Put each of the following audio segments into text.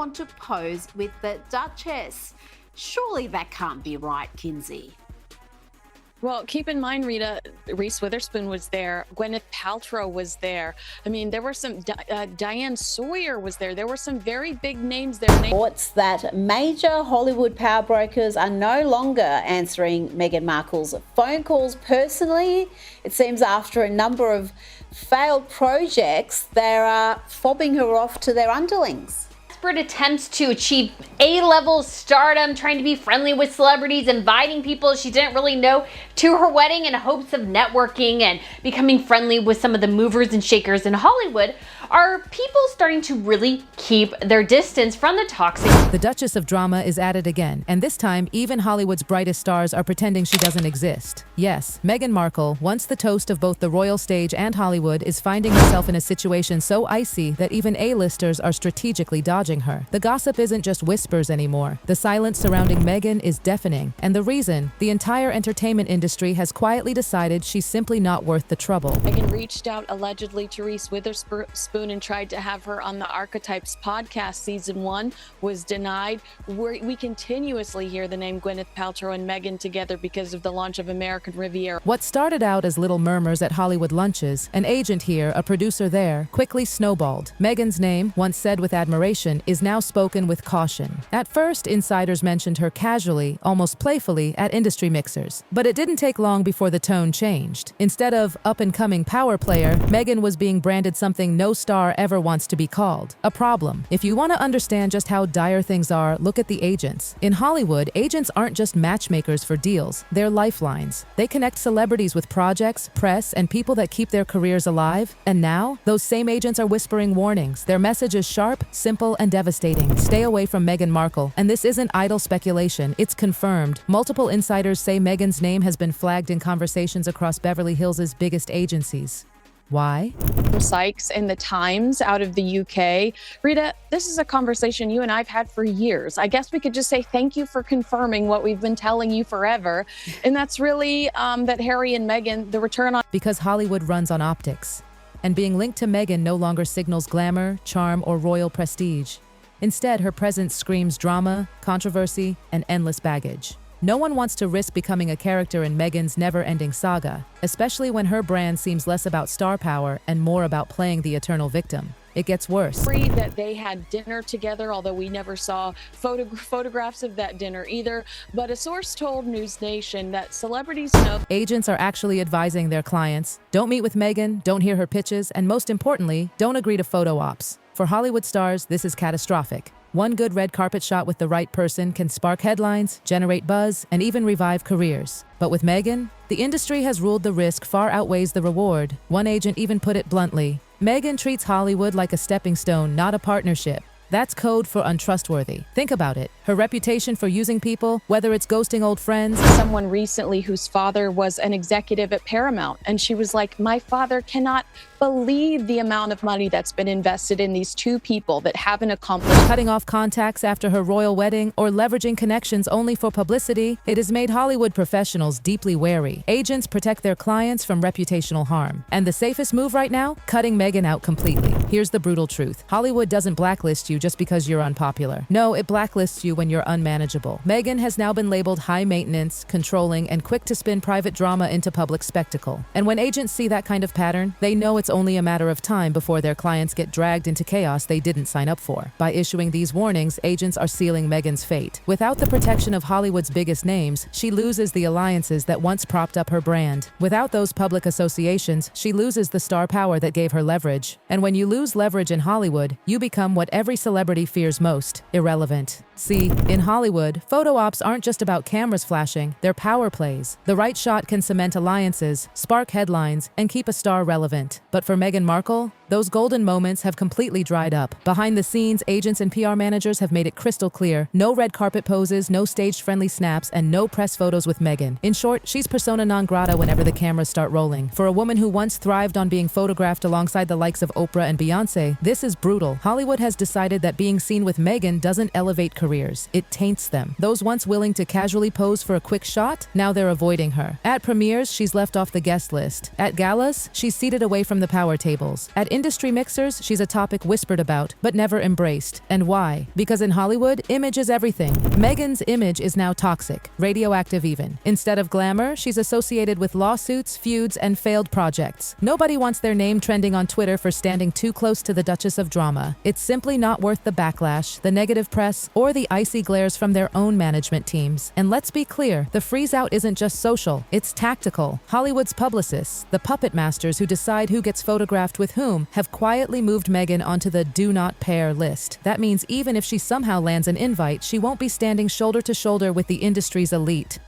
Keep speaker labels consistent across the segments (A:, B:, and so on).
A: want to pose with the Duchess. Surely that can't be right, Kinsey.
B: Well, keep in mind, Rita, Reese Witherspoon was there. Gwyneth Paltrow was there. I mean, there were some, Diane Sawyer was there. There were some very big names there.
C: Reports that major Hollywood power brokers are no longer answering Meghan Markle's phone calls personally. It seems after a number of failed projects, they are fobbing her off to their underlings.
D: Attempts to achieve A-level stardom, trying to be friendly with celebrities, inviting people she didn't really know to her wedding in hopes of networking and becoming friendly with some of the movers and shakers in Hollywood. Are people starting to really keep their distance from the toxic?
E: The Duchess of drama is at it again, and this time even Hollywood's brightest stars are pretending she doesn't exist. Yes, Meghan Markle, once the toast of both the royal stage and Hollywood, is finding herself in a situation so icy that even A-listers are strategically dodging her. The gossip isn't just whispers anymore. The silence surrounding Meghan is deafening, and the reason, the entire entertainment industry has quietly decided she's simply not worth the trouble.
B: Meghan reached out allegedly to Reese Witherspoon and tried to have her on the Archetypes podcast. Season 1 was denied. We continuously hear the name Gwyneth Paltrow and Meghan together because of the launch of American Riviera.
E: What started out as little murmurs at Hollywood lunches, an agent here, a producer there, quickly snowballed. Meghan's name, once said with admiration, is now spoken with caution. At first, insiders mentioned her casually, almost playfully, at industry mixers. But it didn't take long before the tone changed. Instead of up-and-coming power player, Meghan was being branded something no star ever wants to be called: a problem. If you want to understand just how dire things are, look at the agents. In Hollywood, agents aren't just matchmakers for deals, they're lifelines. They connect celebrities with projects, press, and people that keep their careers alive. And now, those same agents are whispering warnings. Their message is sharp, simple, and devastating. Stay away from Meghan Markle. And this isn't idle speculation, it's confirmed. Multiple insiders say Meghan's name has been flagged in conversations across Beverly Hills' biggest agencies. Why?
B: Sykes in the Times out of the UK. Rita, this is a conversation you and I've had for years. I guess we could just say thank you for confirming what we've been telling you forever. And that's really that Harry and Meghan, the return on...
E: Because Hollywood runs on optics. And being linked to Meghan no longer signals glamour, charm, or royal prestige. Instead, her presence screams drama, controversy, and endless baggage. No one wants to risk becoming a character in Meghan's never-ending saga, especially when her brand seems less about star power and more about playing the eternal victim. It gets worse.
B: That they had dinner together, although we never saw photographs of that dinner either. But a source told News Nation that celebrities know
E: agents are actually advising their clients, don't meet with Meghan, don't hear her pitches, and most importantly, don't agree to photo ops. For Hollywood stars, this is catastrophic. One good red carpet shot with the right person can spark headlines, generate buzz, and even revive careers. But with Meghan, the industry has ruled the risk far outweighs the reward. One agent even put it bluntly: Meghan treats Hollywood like a stepping stone, not a partnership. That's code for untrustworthy. Think about it. Her reputation for using people, whether it's ghosting old friends.
B: Someone recently whose father was an executive at Paramount, and she was like, my father cannot believe the amount of money that's been invested in these two people that haven't accomplished.
E: Cutting off contacts after her royal wedding or leveraging connections only for publicity, it has made Hollywood professionals deeply wary. Agents protect their clients from reputational harm. And the safest move right now? Cutting Meghan out completely. Here's the brutal truth. Hollywood doesn't blacklist you just because you're unpopular. No, it blacklists you when you're unmanageable. Meghan has now been labeled high maintenance, controlling, and quick to spin private drama into public spectacle. And when agents see that kind of pattern, they know it's only a matter of time before their clients get dragged into chaos they didn't sign up for. By issuing these warnings, agents are sealing Meghan's fate. Without the protection of Hollywood's biggest names, she loses the alliances that once propped up her brand. Without those public associations, she loses the star power that gave her leverage. And when you lose leverage in Hollywood, you become what every celebrity fears most: irrelevant. See, in Hollywood, photo ops aren't just about cameras flashing, they're power plays. The right shot can cement alliances, spark headlines, and keep a star relevant. But for Meghan Markle, those golden moments have completely dried up. Behind the scenes, agents and PR managers have made it crystal clear: no red carpet poses, no staged-friendly snaps, and no press photos with Meghan. In short, she's persona non grata whenever the cameras start rolling. For a woman who once thrived on being photographed alongside the likes of Oprah and Beyoncé, this is brutal. Hollywood has decided that being seen with Meghan doesn't elevate careers, it taints them. Those once willing to casually pose for a quick shot, now they're avoiding her. At premieres, she's left off the guest list. At galas, she's seated away from the power tables. At industry mixers, she's a topic whispered about, but never embraced. And why? Because in Hollywood, image is everything. Meghan's image is now toxic, radioactive even. Instead of glamour, she's associated with lawsuits, feuds, and failed projects. Nobody wants their name trending on Twitter for standing too close to the Duchess of Drama. It's simply not worth the backlash, the negative press, or the icy glares from their own management teams. And let's be clear, the freeze-out isn't just social, it's tactical. Hollywood's publicists, the puppet masters who decide who gets photographed with whom, have quietly moved Meghan onto the do not pair list. That means even if she somehow lands an invite, she won't be standing shoulder to shoulder with the industry's elite.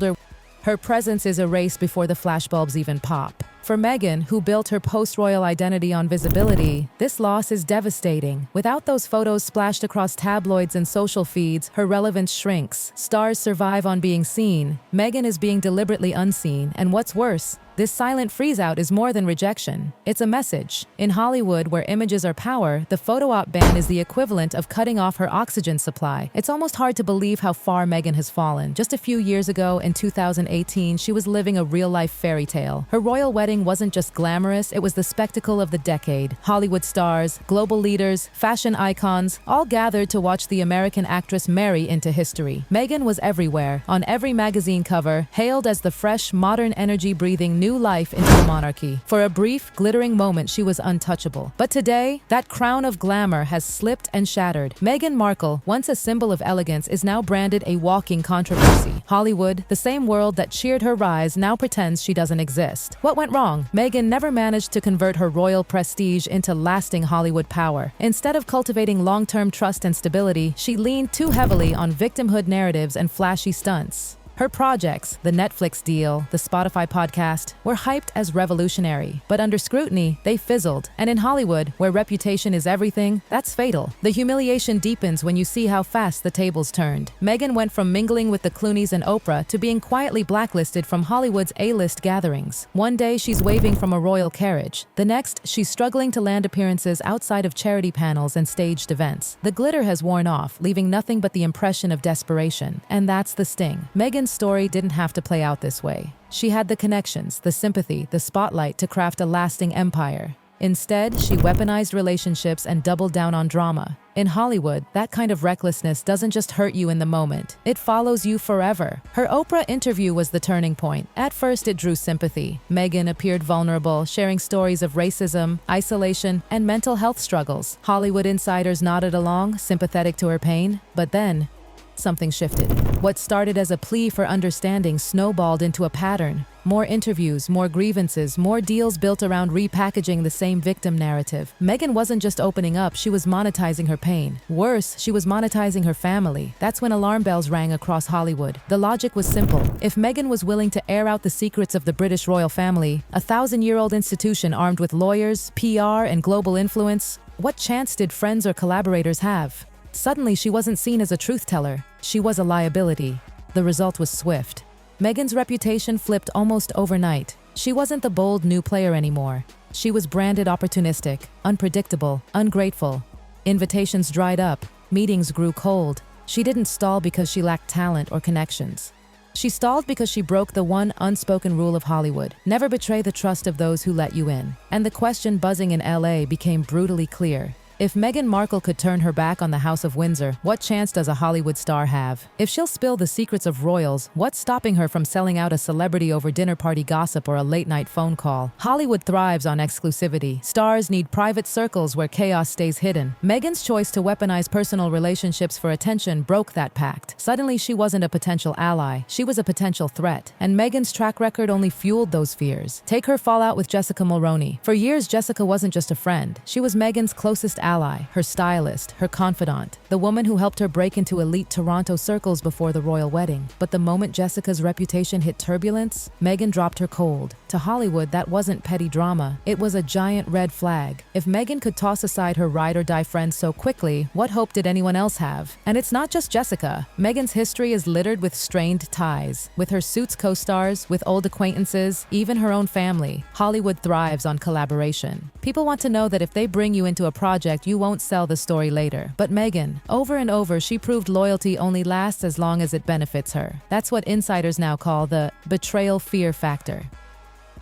E: Her presence is a race before the flashbulbs even pop. For Meghan, who built her post-royal identity on visibility, this loss is devastating. Without those photos splashed across tabloids and social feeds, her relevance shrinks. Stars survive on being seen. Meghan is being deliberately unseen, and what's worse, this silent freeze-out is more than rejection. It's a message. In Hollywood, where images are power, the photo op ban is the equivalent of cutting off her oxygen supply. It's almost hard to believe how far Meghan has fallen. Just a few years ago, in 2018, she was living a real-life fairy tale. Her royal wedding wasn't just glamorous, it was the spectacle of the decade. Hollywood stars, global leaders, fashion icons, all gathered to watch the American actress marry into history. Meghan was everywhere, on every magazine cover, hailed as the fresh, modern energy-breathing new life into the monarchy. For a brief, glittering moment, she was untouchable. But today, that crown of glamour has slipped and shattered. Meghan Markle, once a symbol of elegance, is now branded a walking controversy. Hollywood, the same world that cheered her rise, now pretends she doesn't exist. What went wrong? Meghan never managed to convert her royal prestige into lasting Hollywood power. Instead of cultivating long-term trust and stability, she leaned too heavily on victimhood narratives and flashy stunts. Her projects, the Netflix deal, the Spotify podcast, were hyped as revolutionary. But under scrutiny, they fizzled. And in Hollywood, where reputation is everything, that's fatal. The humiliation deepens when you see how fast the tables turned. Meghan went from mingling with the Clooneys and Oprah to being quietly blacklisted from Hollywood's A-list gatherings. One day, she's waving from a royal carriage. The next, she's struggling to land appearances outside of charity panels and staged events. The glitter has worn off, leaving nothing but the impression of desperation. And that's the sting. Meghan's story didn't have to play out this way. She had the connections, the sympathy, the spotlight to craft a lasting empire. Instead, she weaponized relationships and doubled down on drama. In Hollywood, that kind of recklessness doesn't just hurt you in the moment. It follows you forever. Her Oprah interview was the turning point. At first, it drew sympathy. Meghan appeared vulnerable, sharing stories of racism, isolation, and mental health struggles. Hollywood insiders nodded along, sympathetic to her pain. But then, something shifted. What started as a plea for understanding snowballed into a pattern. More interviews, more grievances, more deals built around repackaging the same victim narrative. Meghan wasn't just opening up, she was monetizing her pain. Worse, she was monetizing her family. That's when alarm bells rang across Hollywood. The logic was simple. If Meghan was willing to air out the secrets of the British royal family, a 1,000-year-old institution armed with lawyers, PR, and global influence, what chance did friends or collaborators have? Suddenly, she wasn't seen as a truth teller. She was a liability. The result was swift. Meghan's reputation flipped almost overnight. She wasn't the bold new player anymore. She was branded opportunistic, unpredictable, ungrateful. Invitations dried up. Meetings grew cold. She didn't stall because she lacked talent or connections. She stalled because she broke the one unspoken rule of Hollywood: never betray the trust of those who let you in. And the question buzzing in LA became brutally clear. If Meghan Markle could turn her back on the House of Windsor, what chance does a Hollywood star have? If she'll spill the secrets of royals, what's stopping her from selling out a celebrity over dinner party gossip or a late-night phone call? Hollywood thrives on exclusivity. Stars need private circles where chaos stays hidden. Meghan's choice to weaponize personal relationships for attention broke that pact. Suddenly, she wasn't a potential ally. She was a potential threat. And Meghan's track record only fueled those fears. Take her fallout with Jessica Mulroney. For years, Jessica wasn't just a friend. She was Meghan's closest ally, her stylist, her confidant, the woman who helped her break into elite Toronto circles before the royal wedding. But the moment Jessica's reputation hit turbulence, Meghan dropped her cold. To Hollywood, that wasn't petty drama. It was a giant red flag. If Meghan could toss aside her ride-or-die friends so quickly, what hope did anyone else have? And it's not just Jessica. Meghan's history is littered with strained ties. With her Suits co-stars, with old acquaintances, even her own family, Hollywood thrives on collaboration. People want to know that if they bring you into a project, you won't sell the story later. But Meghan, over and over, she proved loyalty only lasts as long as it benefits her. That's what insiders now call the betrayal fear factor.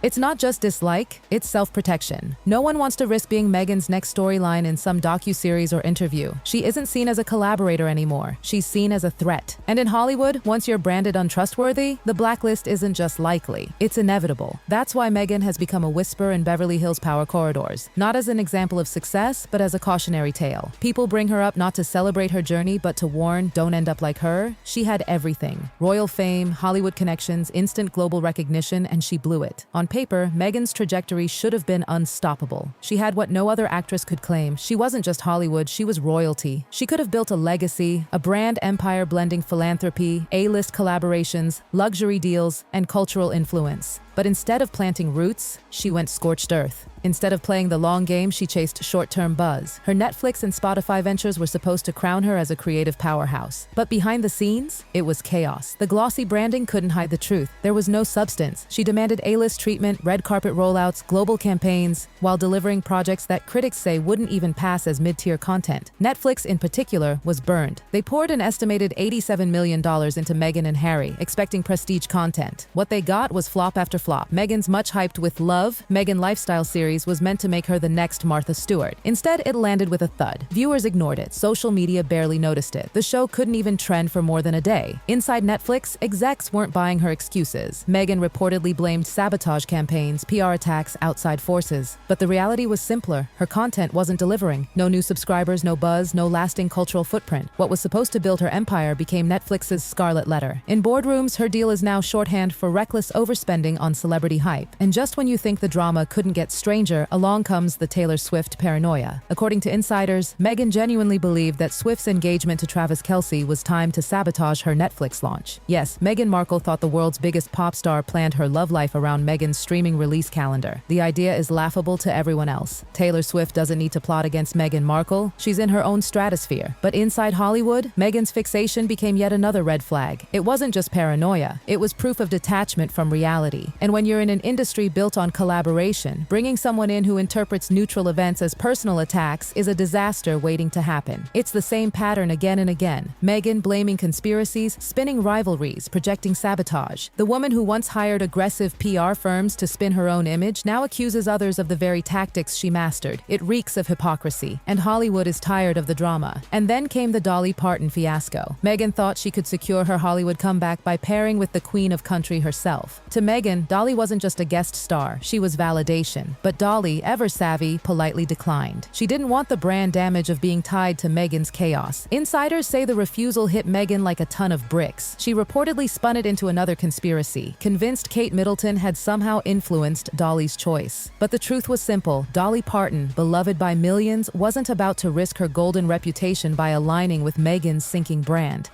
E: It's not just dislike, it's self-protection. No one wants to risk being Meghan's next storyline in some docuseries or interview. She isn't seen as a collaborator anymore. She's seen as a threat. And in Hollywood, once you're branded untrustworthy, the blacklist isn't just likely, it's inevitable. That's why Meghan has become a whisper in Beverly Hills power corridors, not as an example of success, but as a cautionary tale. People bring her up not to celebrate her journey, but to warn, don't end up like her. She had everything: royal fame, Hollywood connections, instant global recognition, and she blew it. On paper, Meghan's trajectory should have been unstoppable. She had what no other actress could claim. She wasn't just Hollywood, she was royalty. She could have built a legacy, a brand empire blending philanthropy, A-list collaborations, luxury deals, and cultural influence. But instead of planting roots, she went scorched earth. Instead of playing the long game, she chased short-term buzz. Her Netflix and Spotify ventures were supposed to crown her as a creative powerhouse. But behind the scenes, it was chaos. The glossy branding couldn't hide the truth. There was no substance. She demanded A-list treatment, red carpet rollouts, global campaigns, while delivering projects that critics say wouldn't even pass as mid-tier content. Netflix, in particular, was burned. They poured an estimated $87 million into Meghan and Harry, expecting prestige content. What they got was flop after flop. Meghan's much-hyped With Love, Meghan lifestyle series was meant to make her the next Martha Stewart. Instead, it landed with a thud. Viewers ignored it. Social media barely noticed it. The show couldn't even trend for more than a day. Inside Netflix, execs weren't buying her excuses. Meghan reportedly blamed sabotage campaigns, PR attacks, outside forces. But the reality was simpler. Her content wasn't delivering. No new subscribers, no buzz, no lasting cultural footprint. What was supposed to build her empire became Netflix's scarlet letter. In boardrooms, her deal is now shorthand for reckless overspending on celebrity hype. And just when you think the drama couldn't get stranger, along comes the Taylor Swift paranoia. According to insiders, Meghan genuinely believed that Swift's engagement to Travis Kelce was timed to sabotage her Netflix launch. Yes, Meghan Markle thought the world's biggest pop star planned her love life around Meghan's streaming release calendar. The idea is laughable to everyone else. Taylor Swift doesn't need to plot against Meghan Markle. She's in her own stratosphere. But inside Hollywood, Meghan's fixation became yet another red flag. It wasn't just paranoia. It was proof of detachment from reality. And when you're in an industry built on collaboration, bringing someone in who interprets neutral events as personal attacks is a disaster waiting to happen. It's the same pattern again and again. Meghan blaming conspiracies, spinning rivalries, projecting sabotage. The woman who once hired aggressive PR firms to spin her own image now accuses others of the very tactics she mastered. It reeks of hypocrisy, and Hollywood is tired of the drama. And then came the Dolly Parton fiasco. Meghan thought she could secure her Hollywood comeback by pairing with the Queen of Country herself. To Meghan, Dolly wasn't just a guest star, she was validation. But Dolly, ever savvy, politely declined. She didn't want the brand damage of being tied to Meghan's chaos. Insiders say the refusal hit Meghan like a ton of bricks. She reportedly spun it into another conspiracy, convinced Kate Middleton had somehow influenced Dolly's choice. But the truth was simple. Dolly Parton, beloved by millions, wasn't about to risk her golden reputation by aligning with Meghan's sinking brand.